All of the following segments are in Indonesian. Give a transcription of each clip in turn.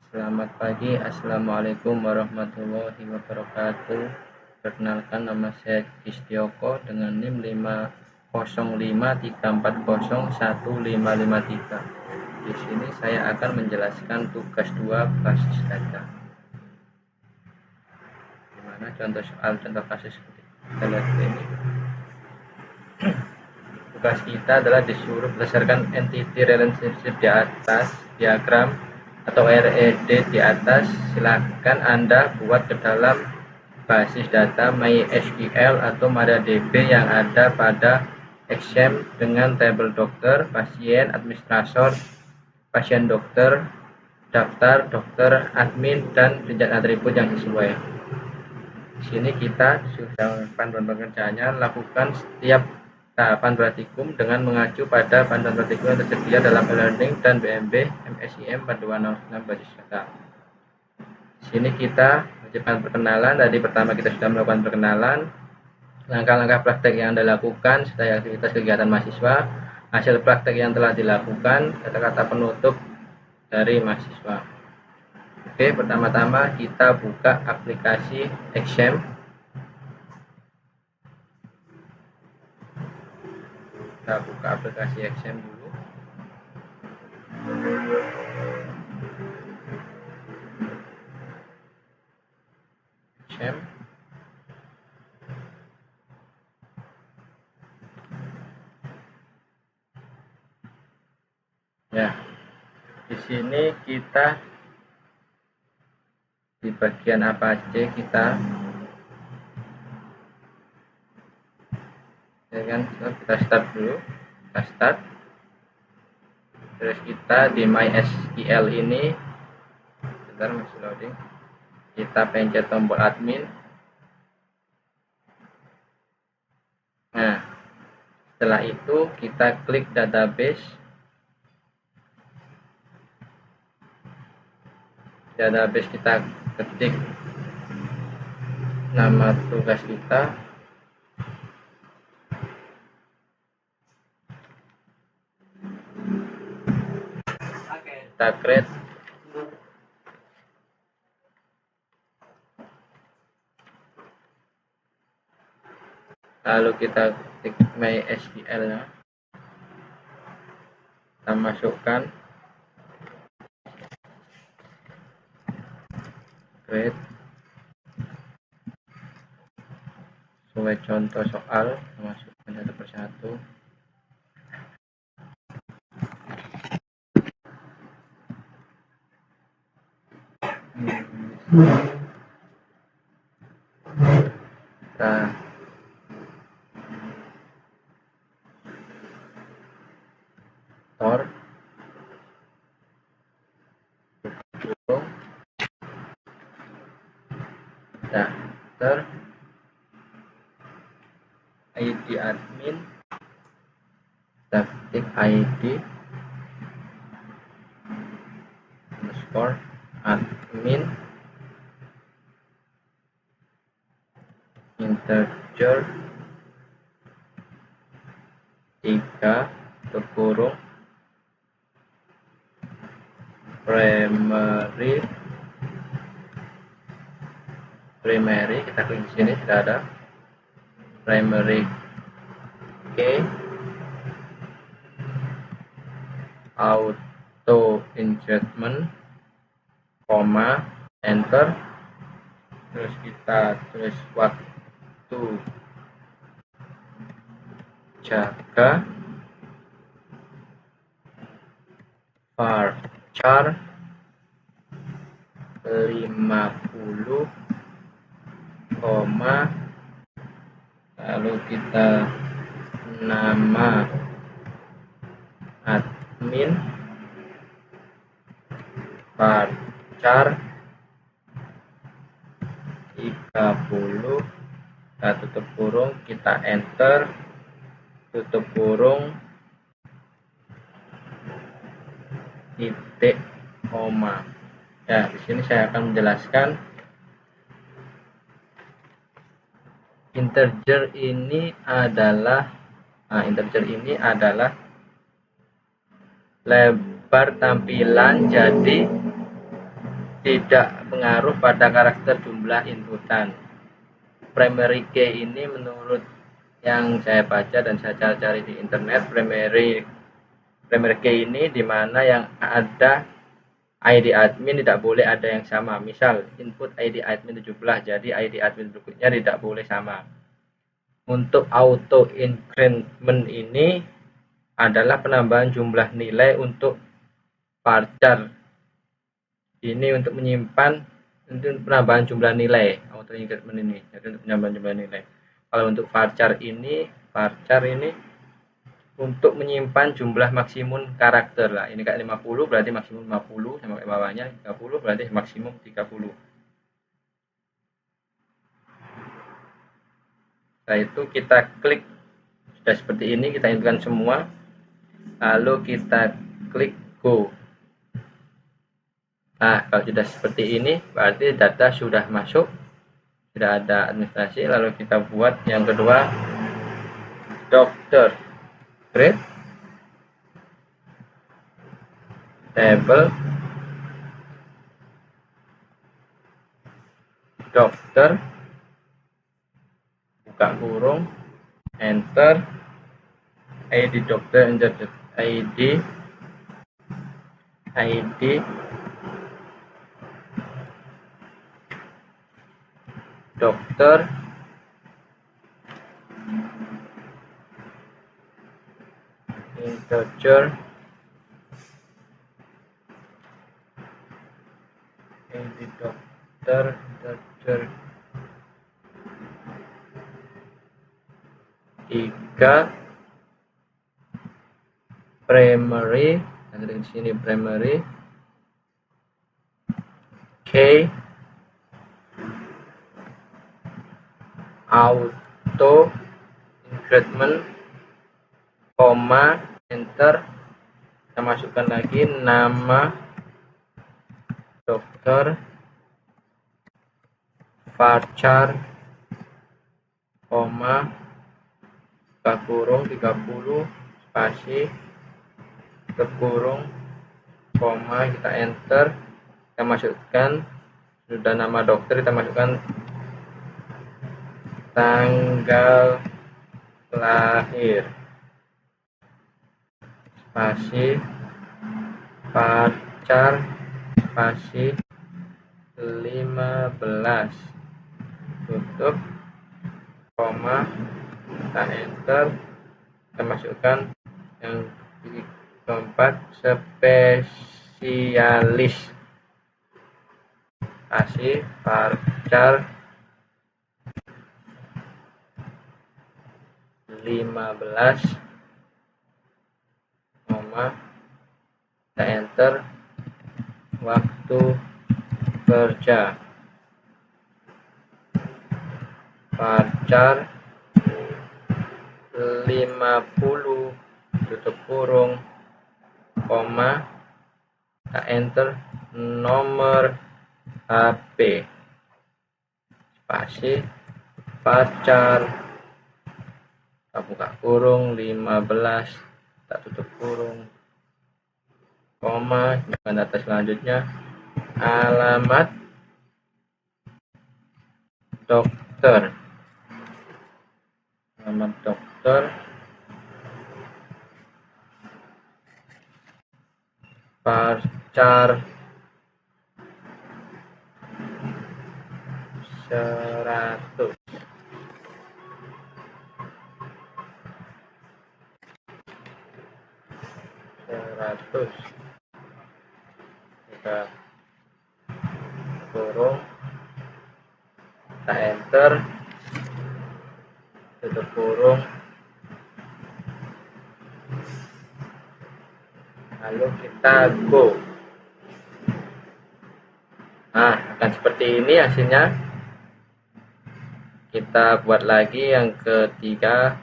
Selamat pagi, Assalamualaikum warahmatullahi wabarakatuh. Perkenalkan, nama saya Kistioko dengan NIM 50534015553. Di sini saya akan menjelaskan tugas 2 basis data. Dimana contoh kasus kita lihat ini. Tugas kita adalah disuruh berdasarkan entity relationship di atas diagram atau RED di atas. Silakan Anda buat ke dalam basis data MySQL atau MariaDB yang ada pada Excel dengan tabel dokter, pasien, administrator, pasien dokter, daftar dokter, admin, dan jenjang atribut yang sesuai. Di sini kita sudah panduan pengerjaannya, lakukan setiap tahapan praktikum dengan mengacu pada panduan praktikum yang tersedia dalam e-learning dan BMB MSIM panduan 06 basis data. Di sini kita wajibkan perkenalan. Tadi pertama kita sudah melakukan perkenalan, langkah-langkah praktek yang Anda lakukan setelah aktivitas kegiatan mahasiswa, hasil praktek yang telah dilakukan, kata-kata penutup dari mahasiswa. Oke, pertama-tama kita buka aplikasi Excel. Kita buka aplikasi Excel dulu. Excel. Ya, di sini kita di bagian apa aja kita ya kan, kita start dulu. Kita start, terus kita di MySQL ini bentar masih loading, kita pencet tombol admin. Nah, setelah itu kita klik database. Kita ketik nama tugas kita, kita create, lalu kita ketik MySQL nya, kita masukkan, create sesuai contoh soal, masukkan satu persatu. Kita tor burung daftar ID admin, ketik ID underscore admin integer 3 kurung primary, kita klik di sini, tidak ada primary key, auto injectment, koma, enter, terus kita tulis waktu jaga, varchar 50, koma, lalu kita nama admin, varchar 30, kita tutup kurung, kita enter, tutup kurung, titik, koma. Ya, di sini saya akan menjelaskan integer ini adalah lebar tampilan, jadi tidak pengaruh pada karakter jumlah inputan. Primary key ini menurut yang saya baca dan saya cari di internet, primary key ini dimana yang ada ID admin tidak boleh ada yang sama. Misal input ID admin 17, jadi ID admin berikutnya tidak boleh sama. Untuk auto increment ini adalah penambahan jumlah nilai untuk varchar. Ini untuk menyimpan untuk penambahan jumlah nilai auto increment ini. Jadi untuk penambahan jumlah nilai. Kalau untuk varchar ini untuk menyimpan jumlah maksimum karakter lah. Ini kayak 50 berarti maksimum 50, sampai bawahnya 30 berarti maksimum 30. Setelah itu kita klik, sudah seperti ini, kita inputkan semua, lalu kita klik go. Nah, kalau sudah seperti ini berarti data sudah masuk, sudah ada administrasi. Lalu kita buat yang kedua, dokter, create table dokter, buka kurung, enter, ID dokter, enter ID dokter, integer, ID dokter, integer 3, primary, ada di sini primary, K, auto increment, koma, enter. Kita masukkan lagi nama dokter, varchar, koma, buka kurung 30, spasi, tutup kurung, koma, kita enter. Kita masukkan, sudah nama dokter, kita masukkan tanggal lahir, spasi, varchar, spasi 15, tutup, koma, kita enter. Kita masukkan yang keempat, spesialis, spasi, varchar 15, koma, kita enter. Waktu kerja, varchar 50, tutup kurung, koma, kita enter. Nomor HP, spasi, varchar, kita buka kurung 15, kita tutup kurung, koma, dan data selanjutnya alamat dokter, varchar 100, kita kurung, kita enter, tutup kurung, lalu kita go. Nah, akan seperti ini hasilnya. Kita buat lagi yang ketiga,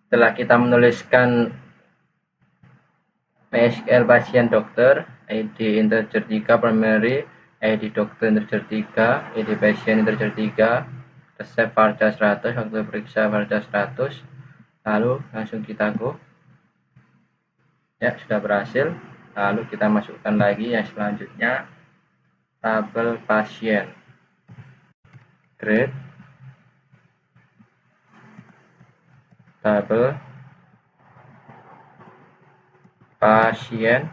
setelah kita menuliskan PSQL pasien dokter, ID integer 3 primary, ID dokter integer 3, ID pasien integer 3, resep varchar 100, waktu periksa varchar 100, lalu langsung kita go. Ya, sudah berhasil. Lalu kita masukkan lagi yang selanjutnya, tabel pasien, grade, tabel pasien,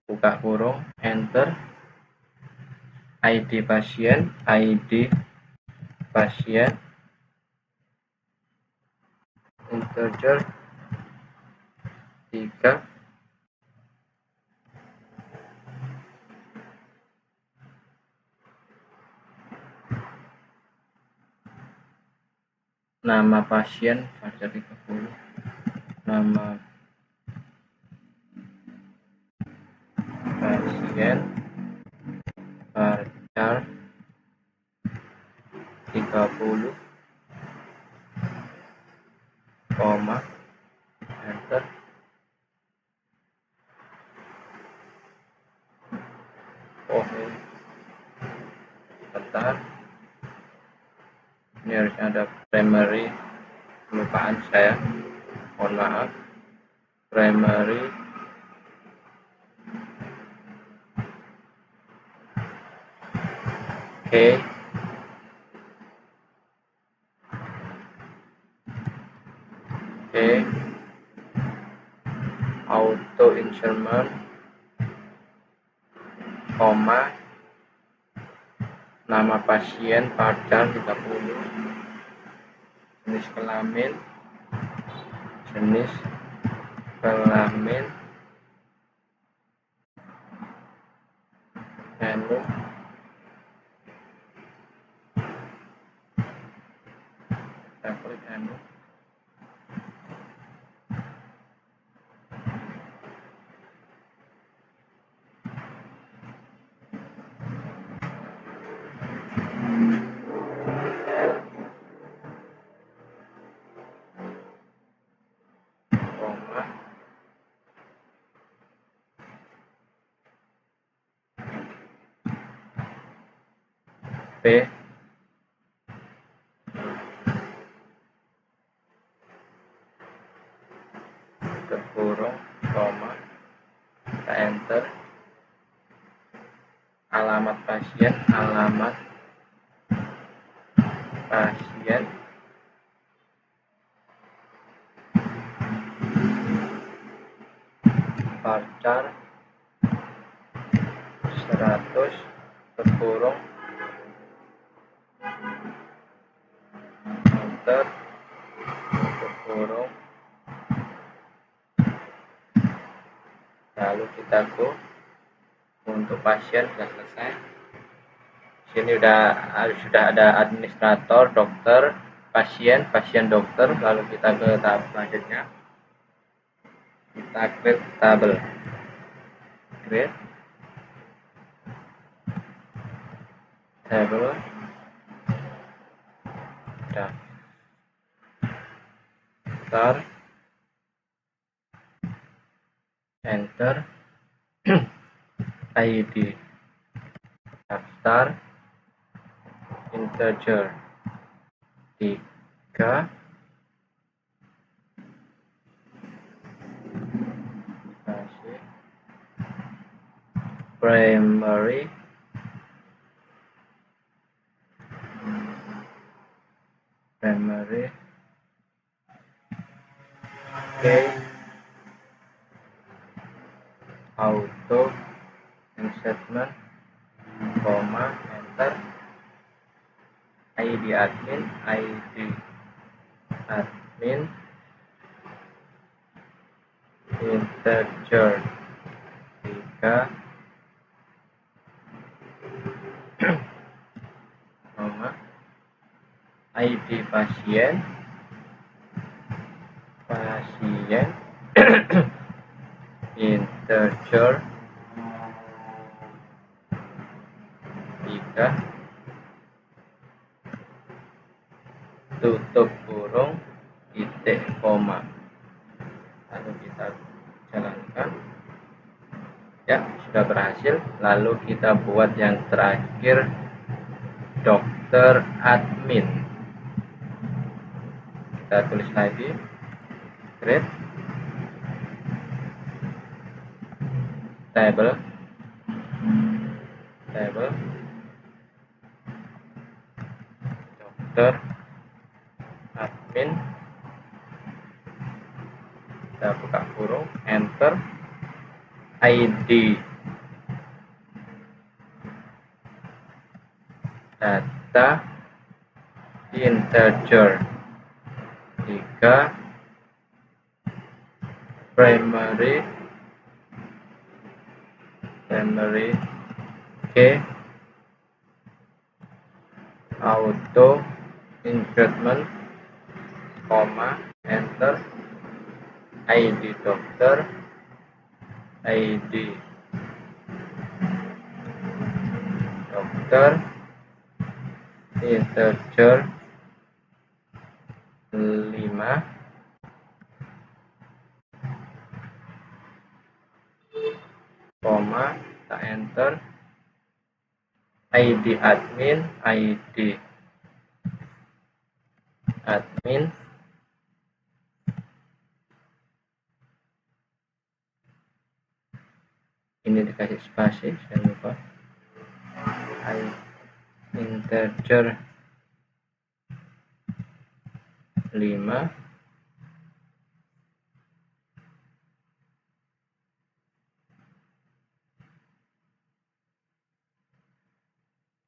buka kurung, enter, ID pasien, integer 3, nama pasien varchar 30, nama pasien varchar 30, koma, enter. Oh, bentar, ini harusnya ada primary, kelupaan saya, mohon maaf. Primary auto insert, koma, nama pasien varchar 30, jenis kelamin menu, kita klik menu, koma, P, kurung, koma, kita enter, alamat pasien, varchar 100, kurung, enter, kurung, lalu kita go. Untuk pasien sudah selesai. Sini sudah ada administrator, dokter, pasien, dokter. Lalu kita ke tahap selanjutnya. Kita create tabel, daftar, enter, ID daftar, integer 3, primary, auto insertion, koma, enter, ID admin, integer 3, koma, ID pasien, integer 3, tutup kurung, titik, koma. Lalu kita jalankan. Ya, sudah berhasil. Lalu kita buat yang terakhir, dokter admin. Kita tulis lagi grade table dokter admin, kita buka kurung, enter, ID data integer 3 primary key auto increment, koma, enter, ID dokter, ID dokter integer 5, koma, kita enter, ID admin ini dikasih spasi, jangan lupa, integer 5,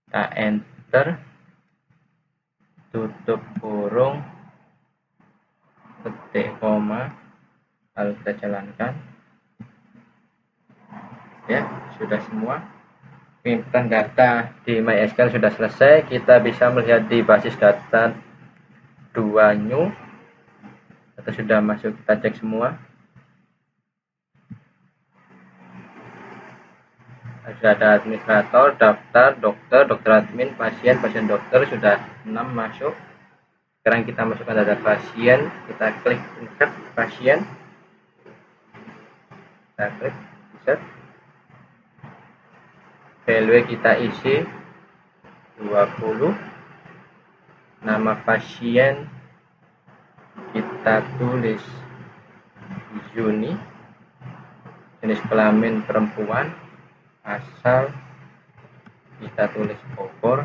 kita enter, tutup kurung, ketik koma, lalu kita jalankan. Ya, sudah semua. Penginputan data di MySQL sudah selesai. Kita bisa melihat di basis data 2 new atau sudah masuk, kita cek semua. Sudah ada administrator, daftar, dokter admin, pasien dokter, sudah 6 masuk. Sekarang kita masukkan data pasien, kita klik insert pasien, kita klik insert, value kita isi 20, nama pasien kita tulis Yuni, jenis kelamin perempuan, asal kita tulis Bogor,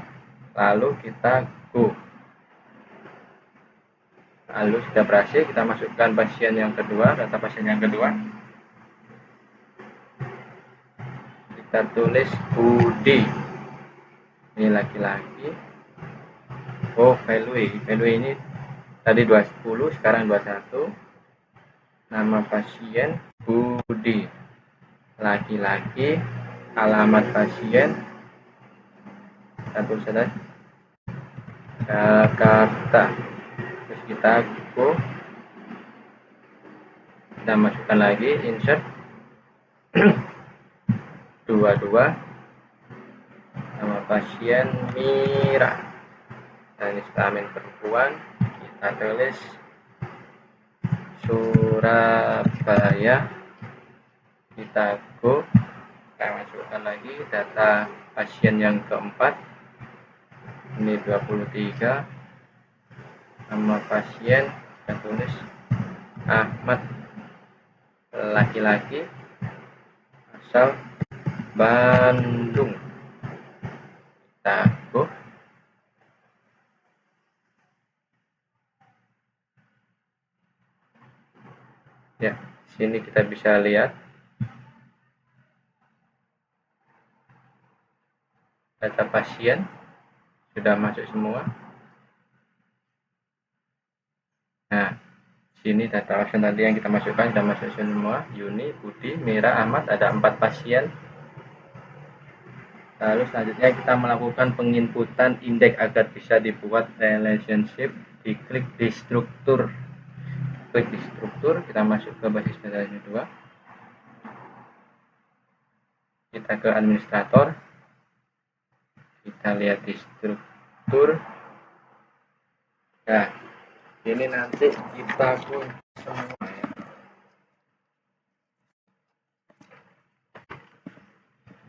lalu kita go. Lalu sudah berhasil, kita masukkan pasien yang kedua, data pasien yang kedua. Kita tulis Budi, ini laki-laki. Oh, value ini tadi 20, sekarang 21. Nama pasien Budi, laki-laki. Alamat pasien kita tulis saja Jakarta. Terus kita go, kita masukkan lagi insert 22, nama pasien Mira, jenis kelamin perempuan, kita tulis Surabaya. Kita go, kita masukkan lagi data pasien yang keempat, ini 23, nama pasien kita tulis Ahmad, laki-laki, asal Bandung. Kita go, ya, sini kita bisa lihat data pasien sudah masuk semua. Nah, sini data pasien tadi yang kita masukkan sudah masuk semua. Yuni, Budi, Mira, Ahmad, ada 4 pasien. Lalu selanjutnya kita melakukan penginputan indeks agar bisa dibuat relationship. Diklik di struktur, klik di struktur, kita masuk ke basis data kedua, kita ke administrator, kita lihat di struktur. Nah, ini nanti kita kunci semua ya.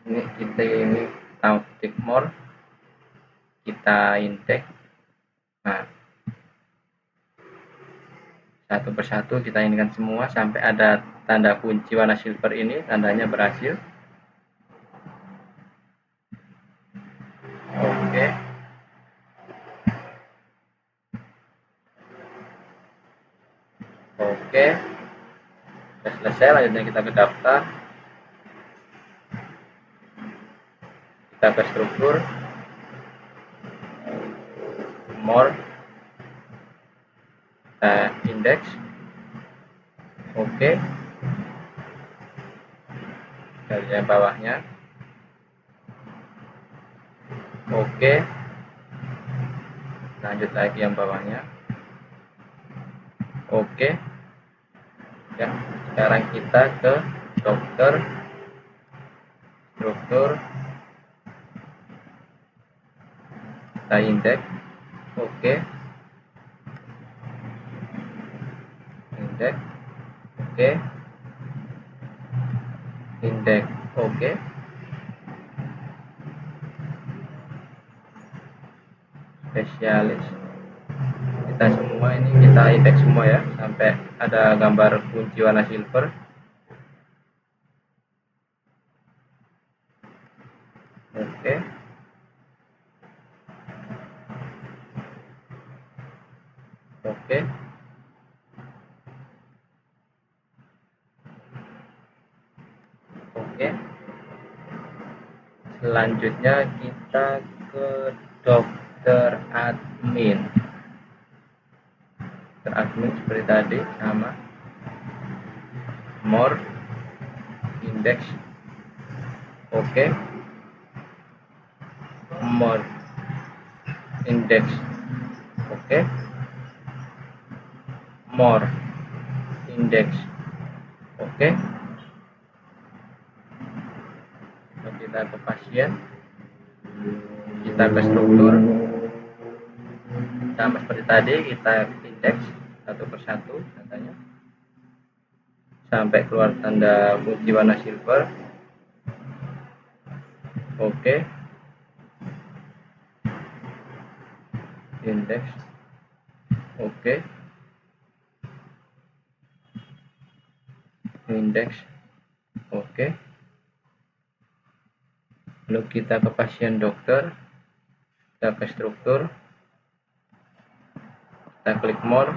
Ini kita tahu tick more, kita indeks. Nah, satu persatu kita inikan semua sampai ada tanda kunci warna silver ini, tandanya berhasil. Oke. Oke. Sudah selesai, lanjutnya kita ke daftar. Kita ke struktur. More. Indeks. Oke. Bagian bawahnya. Oke. Lanjut lagi yang bawahnya. Oke. Ya, sekarang kita ke dokter, struktur, kita indeks. Oke. Indeks. Oke. Indeks. Oke. Spesialis. Kita semua ini kita indeks semua ya, sampai ada gambar kunci warna silver. Oke. Oke. Oke. Selanjutnya kita ke dokter admin. Dokter admin seperti tadi sama. More. Indeks. Oke. More. Indeks. Oke. More. Indeks. Oke. Kita ke pasien, kita ke struktur, sama seperti tadi kita indeks satu persatu datanya sampai keluar tanda kunci warna silver. Oke. Indeks. Oke. Indeks. Oke. Lalu kita ke pasien dokter, kita ke struktur, kita klik more,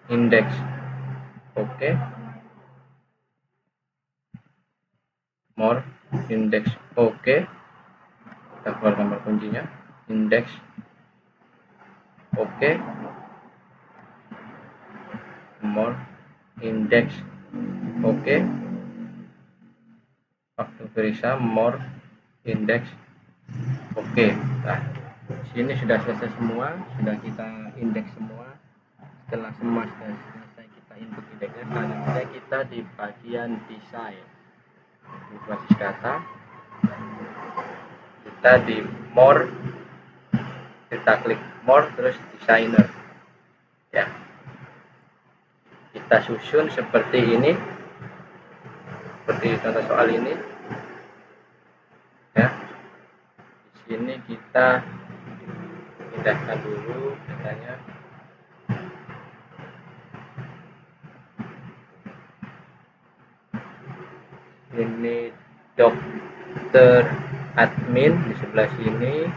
indeks. Oke. More, indeks. Oke. Kita keluar gambar kuncinya, indeks. Oke. More, indeks. Oke. Waktu periksa more, indeks. Oke. Nah, sini sudah selesai semua, sudah kita indeks semua. Setelah semua sudah selesai kita input indeksnya, selanjutnya kita di bagian desain, di basis data, kita di more, kita klik more terus designer ya, kita susun seperti ini, seperti contoh soal ini ya. Di sini kita pindahkan dulu datanya. Ini dokter admin di sebelah sini,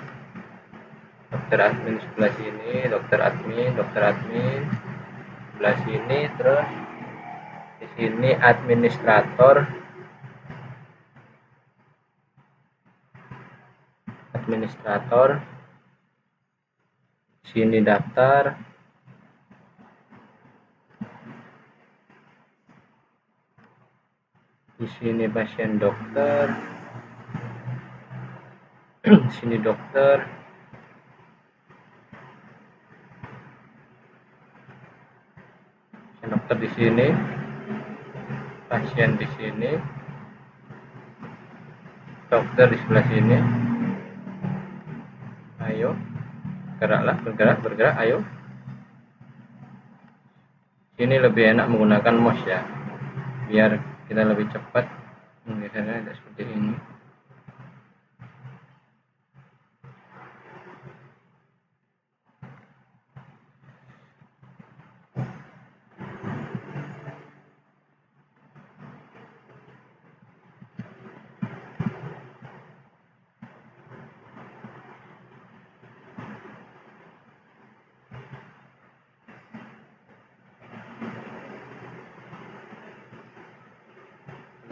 dokter admin sebelah sini, dokter admin sebelah sini, terus di sini administrator, sini daftar, di sini pasien dokter, di sini dokter, dokter di sini, pasien di sini, dokter di sebelah sini. Ayo, geraklah, bergerak, ayo. Ini lebih enak menggunakan mouse ya, biar kita lebih cepat menggesernya, tidak seperti ini.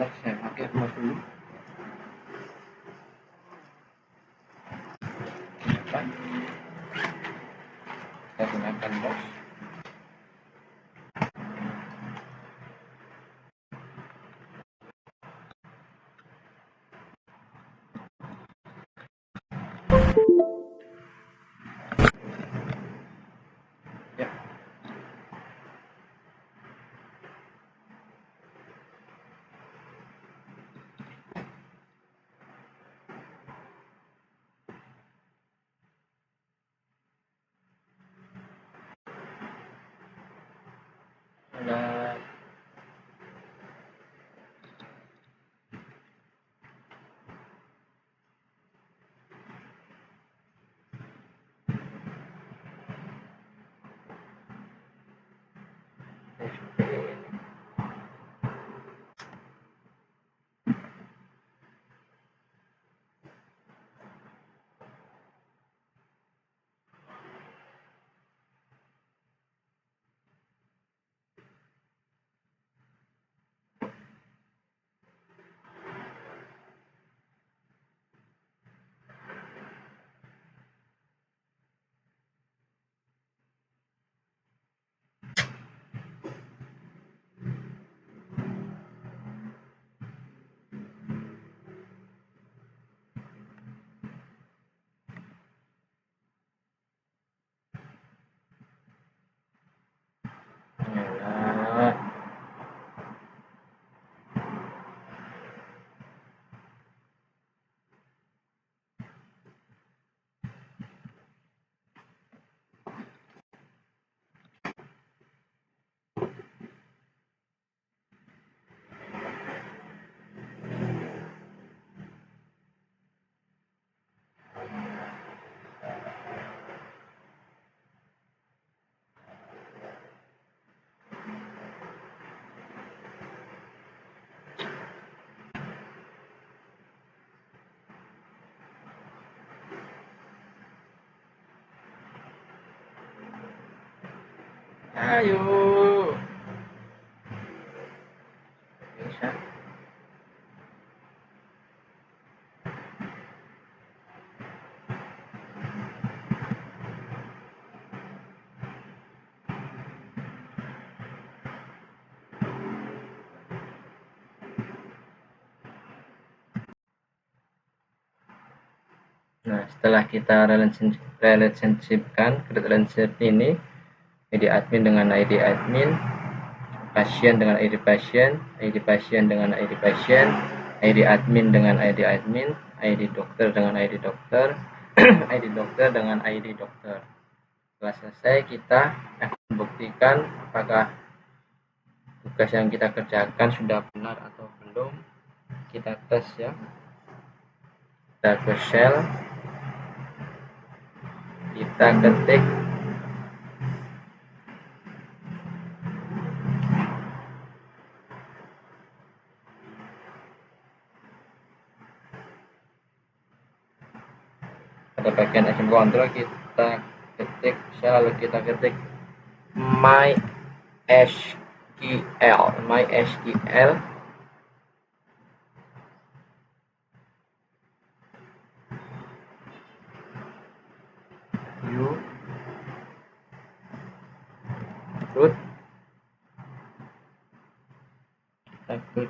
Bentar, saya pakai mouse dulu. Apa? Saya gunakan mouse. Ya. Nah, ayo. Bisa. Nah, setelah kita relationshipkan create relationship ini, ID admin dengan ID admin, pasien dengan ID pasien, ID pasien dengan ID pasien, ID admin dengan ID admin, ID dokter dengan ID dokter, ID dokter dengan ID dokter. Setelah selesai, kita akan membuktikan apakah tugas yang kita kerjakan sudah benar atau belum. Kita tes ya. Kita ke shell, kita ketik pada bagian action control, kita ketik shell, lalu kita ketik MySQL view root, kita klik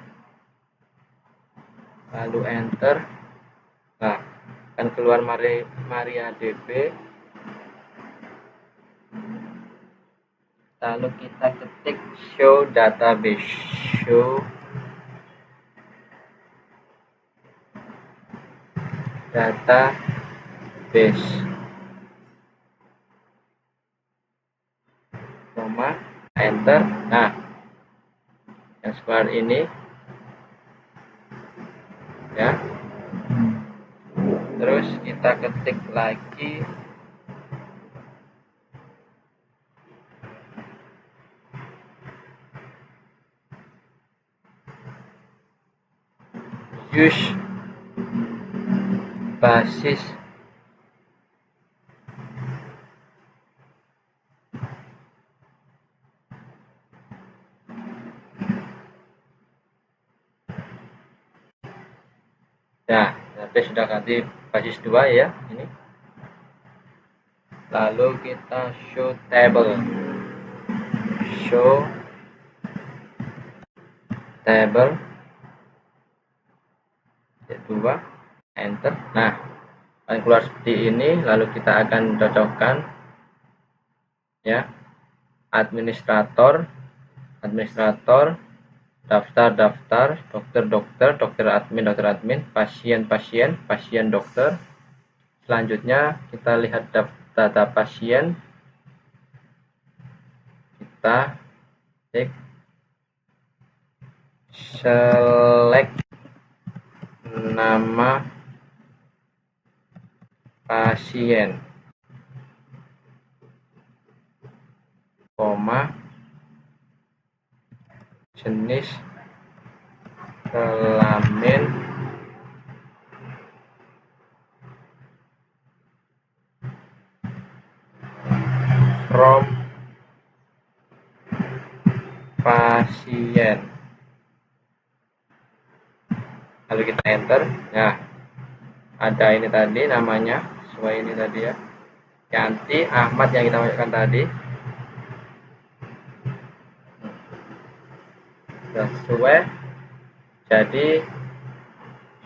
lalu enter. Nah, akan keluar MariaDB, lalu kita ketik show database, koma, enter. Nah, yang keluar ini ya. Terus kita ketik lagi use basis Nah, tapi sudah ganti basis 2 ya ini. Lalu kita show table, show table 2, enter. Nah, akan keluar seperti ini. Lalu kita akan cocokkan ya, administrator, daftar, dokter admin, pasien dokter. Selanjutnya kita lihat data pasien, kita klik select nama pasien, koma, jenis kelamin, from pasien. Lalu kita enter. Nah, ada ini tadi namanya sesuai ini tadi ya, ganti Ahmad yang kita masukkan tadi. Sudah sesuai, jadi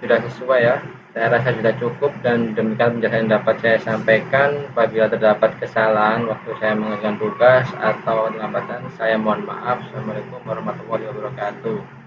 sudah sesuai ya. Saya rasa sudah cukup, dan demikian penjelasan yang dapat saya sampaikan. Apabila terdapat kesalahan waktu saya mengerjakan tugas atau kelambatan, saya mohon maaf. Assalamualaikum warahmatullahi wabarakatuh.